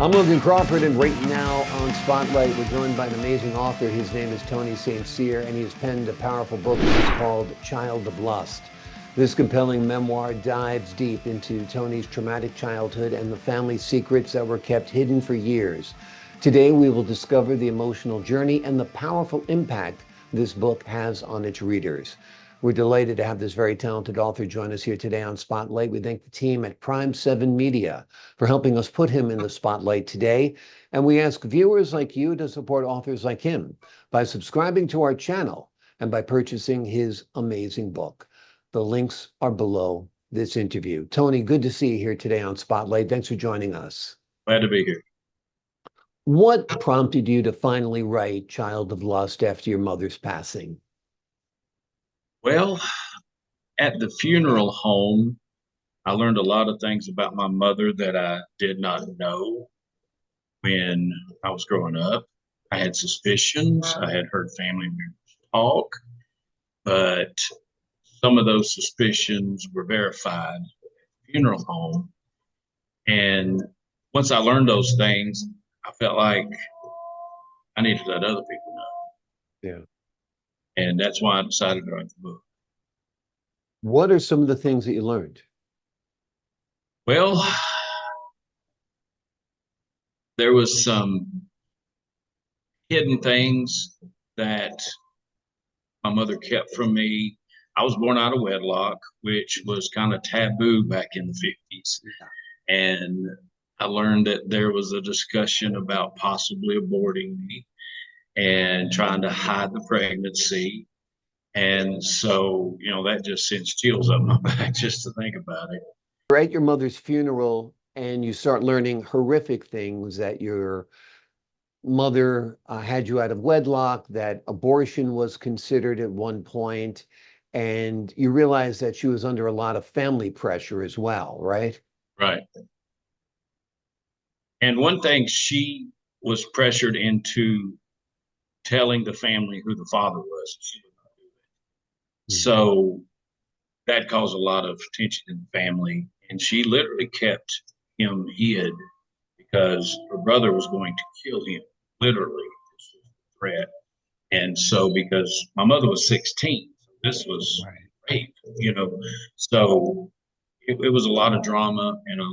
I'm Logan Crawford, and right now on Spotlight, we're joined by an amazing author. His name is Tony Stcyr, and he's penned a powerful book that is called Child of Lust. This compelling memoir dives deep into Tony's traumatic childhood and the family secrets that were kept hidden for years. Today, we will discover the emotional journey and the powerful impact this book has on its readers. We're delighted to have this very talented author join us here today on Spotlight. We thank the team at Prime 7 Media for helping us put him in the spotlight today. And we ask viewers like you to support authors like him by subscribing to our channel and by purchasing his amazing book. The links are below this interview. Tony, good to see you here today on Spotlight. Thanks for joining us. Glad to be here. What prompted you to finally write Child of Lust after your mother's passing? Well, at the funeral home, I learned a lot of things about my mother that I did not know when I was growing up. I had suspicions. I had heard family members talk, but some of those suspicions were verified at the funeral home. And once I learned those things, I felt like I needed to let other people know. Yeah. And that's why I decided to write the book. What are some of the things that you learned? Well, there was some hidden things that my mother kept from me. I was born out of wedlock, which was kind of taboo back in the 50s. And I learned that there was a discussion about possibly aborting me and trying to hide the pregnancy. And so, that just sends chills up my back just to think about it. You're at your mother's funeral and you start learning horrific things, that your mother had you out of wedlock, that abortion was considered at one point, and you realize that she was under a lot of family pressure as well, right? Right. And one thing, she was pressured into telling the family who the father was. She would not do it. So that caused a lot of tension in the family. And she literally kept him hid because her brother was going to kill him, literally. This was a threat. And so, because my mother was 16, this was rape, So it was a lot of drama and a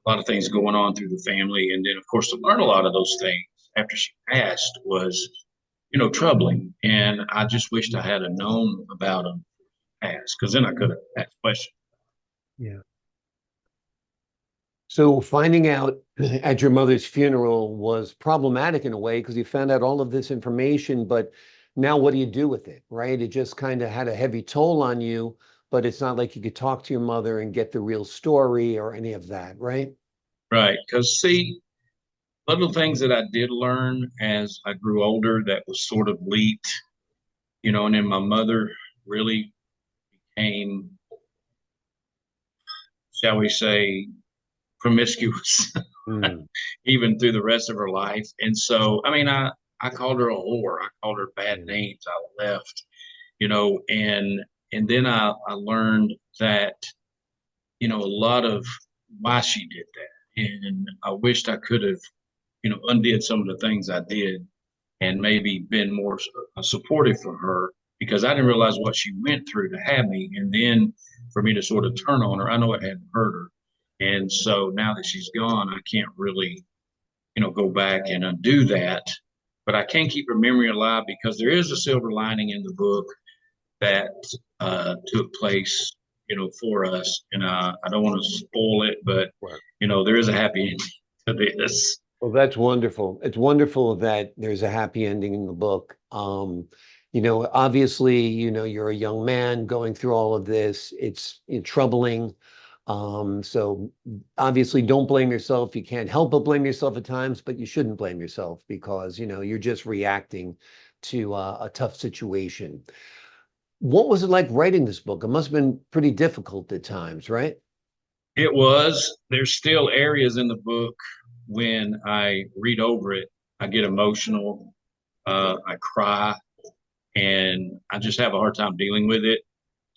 lot of things going on through the family. And then, of course, to learn a lot of those things after she passed was, troubling. And I just wished I had known about them past, because then I could have asked questions. Yeah. So finding out at your mother's funeral was problematic in a way, because you found out all of this information, but now what do you do with it, right? It just kind of had a heavy toll on you, but it's not like you could talk to your mother and get the real story or any of that, right? Right. Because, see, little things that I did learn as I grew older that was sort of leaked, and then my mother really became, shall we say, promiscuous, even through the rest of her life. And so, I called her a whore. I called her bad names. I left, and then I learned that, a lot of why she did that. And I wished I could have, undid some of the things I did and maybe been more supportive for her, because I didn't realize what she went through to have me. And then for me to sort of turn on her, I know it hadn't hurt her. And so now that she's gone, I can't really, go back and undo that. But I can keep her memory alive, because there is a silver lining in the book that took place, for us. And I don't want to spoil it, but, there is a happy ending to this. Well, that's wonderful. It's wonderful that there's a happy ending in the book. Obviously, you're a young man going through all of this. It's troubling. So obviously don't blame yourself. You can't help but blame yourself at times, but you shouldn't blame yourself, because, you're just reacting to a tough situation. What was it like writing this book? It must have been pretty difficult at times, right? It was. There's still areas in the book when I read over it, I get emotional, I cry, and I just have a hard time dealing with it.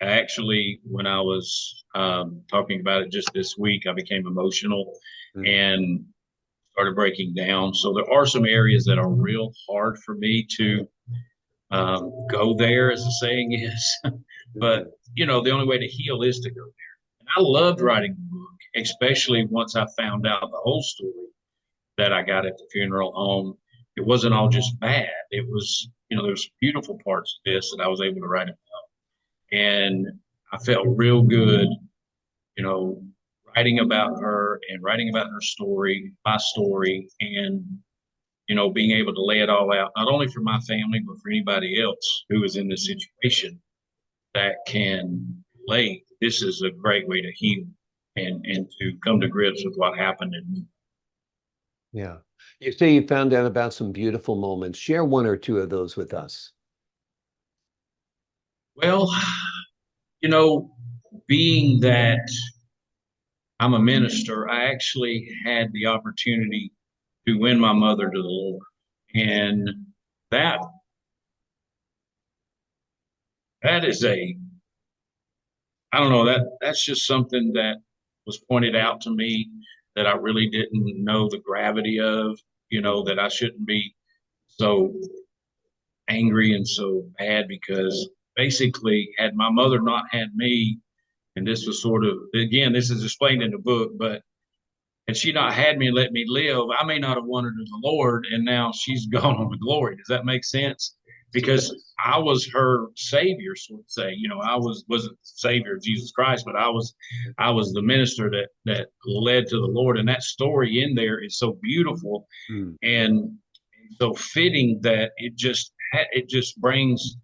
actually, when I was talking about it just this week, I became emotional and started breaking down. So there are some areas that are real hard for me to go there, as the saying is. But, the only way to heal is to go there. And I loved writing the book, especially once I found out the whole story that I got at the funeral home. It wasn't all just bad. It was, there's beautiful parts of this that I was able to write about. And I felt real good, you know, writing about her and writing about her story, my story, and being able to lay it all out, not only for my family, but for anybody else who is in this situation that can relate. This is a great way to heal and to come to grips with what happened in me. Yeah. You say you found out about some beautiful moments. Share one or two of those with us. Well, being that I'm a minister, I actually had the opportunity to win my mother to the Lord. And that is I don't know, that's just something that was pointed out to me that I really didn't know the gravity of, that I shouldn't be so angry and so bad, because basically had my mother not had me, and this was sort of, again, this is explained in the book, but had she not had me and let me live, I may not have won her to the Lord, and now she's gone on to glory. Does that make sense? Because I was her savior, so to say. I wasn't the savior of Jesus Christ, but I was the minister that led to the Lord. And that story in there is so beautiful and so fitting that it just brings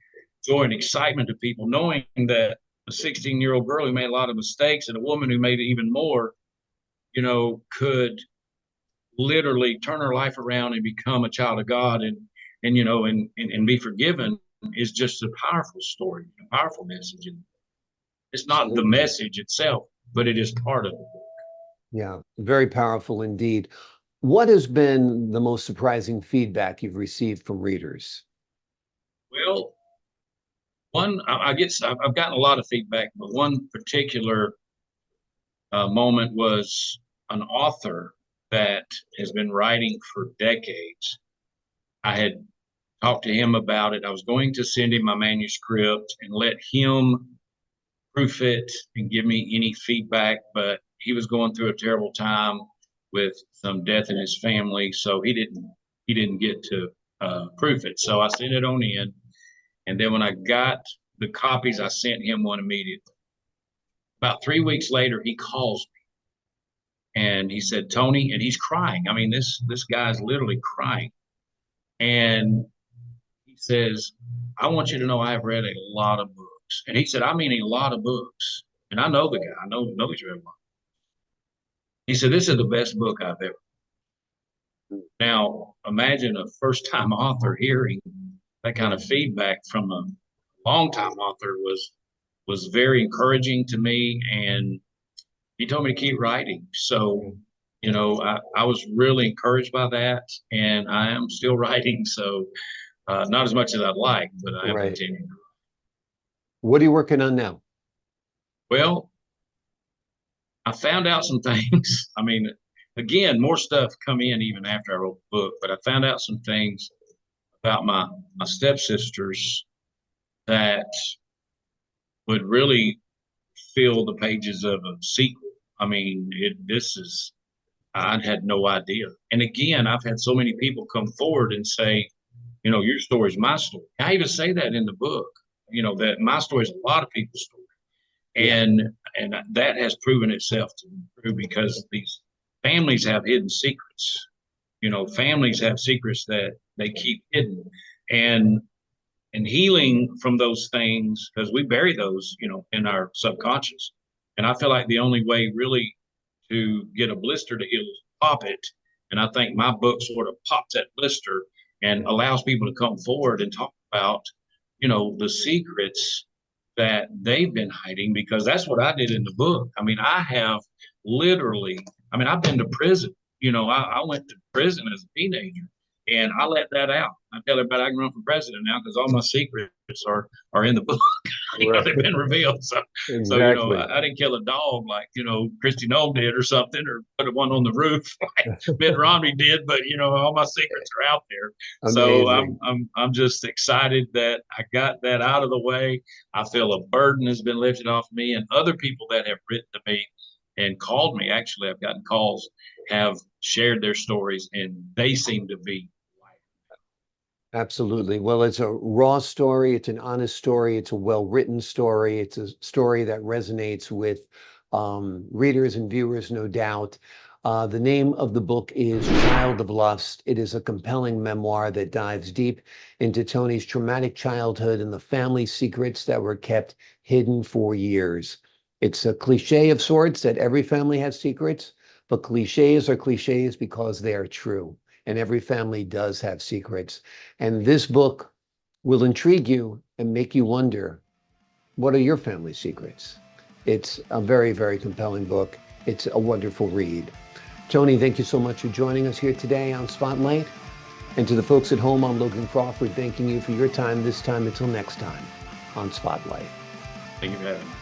joy and excitement to people, knowing that a 16-year-old girl who made a lot of mistakes and a woman who made even more, could literally turn her life around and become a child of God and be forgiven is just a powerful story, a powerful message. And it's not the message itself, but it is part of it. Yeah, very powerful indeed. What has been the most surprising feedback you've received from readers? Well, I've gotten a lot of feedback, but one particular moment was an author that has been writing for decades. I had talked to him about it. I was going to send him my manuscript and let him proof it and give me any feedback, but he was going through a terrible time with some death in his family, so he didn't get to proof it. So I sent it on in, and then when I got the copies, I sent him one immediately. About 3 weeks later, he calls me and he said, "Tony," and he's crying. I mean, this guy's literally crying. And he says, "I want you to know I have read a lot of books." And he said, "I mean, a lot of books." And I know the guy. I know he's read a lot. He said, "This is the best book I've ever." Now, imagine a first-time author hearing that kind of feedback from a long-time author was very encouraging to me, and he told me to keep writing. So, I was really encouraged by that, and I am still writing. So, not as much as I'd like, but I am continuing. What are you working on now? Well, I found out some things. I mean, again, more stuff come in even after I wrote the book, but I found out some things about my stepsisters that would really fill the pages of a sequel. I mean, I had no idea. And again, I've had so many people come forward and say, your story is my story. I even say that in the book, that my story is a lot of people's story. And that has proven itself to be true, because these families have hidden secrets. Families have secrets that they keep hidden, and healing from those things, because we bury those, in our subconscious. And I feel like the only way really to get a blister to heal is pop it. And I think my book sort of pops that blister and allows people to come forward and talk about, the secrets that they've been hiding, because that's what I did in the book. I mean, I've been to prison. I went to prison as a teenager, And I let that out. I tell everybody I can run for president now because all my secrets are in the book. Right. They've been revealed. So Exactly. I didn't kill a dog like Christy Nome did or something, or put one on the roof like Mitt Romney did. But all my secrets are out there. So Amazing. I'm just excited that I got that out of the way. I feel a burden has been lifted off me, and other people that have written to me and called me. Actually, I've gotten calls, have shared their stories, and they seem to be. Absolutely. Well, it's a raw story. It's an honest story. It's a well-written story. It's a story that resonates with readers and viewers, no doubt. The name of the book is Child of Lust. It is a compelling memoir that dives deep into Tony's traumatic childhood and the family secrets that were kept hidden for years. It's a cliche of sorts that every family has secrets, but cliches are cliches because they are true. And every family does have secrets. And this book will intrigue you and make you wonder, what are your family secrets? It's a very, very compelling book. It's a wonderful read. Tony, thank you so much for joining us here today on Spotlight. And to the folks at home, I'm Logan Crawford, thanking you for your time this time. Until next time on Spotlight. Thank you for having me.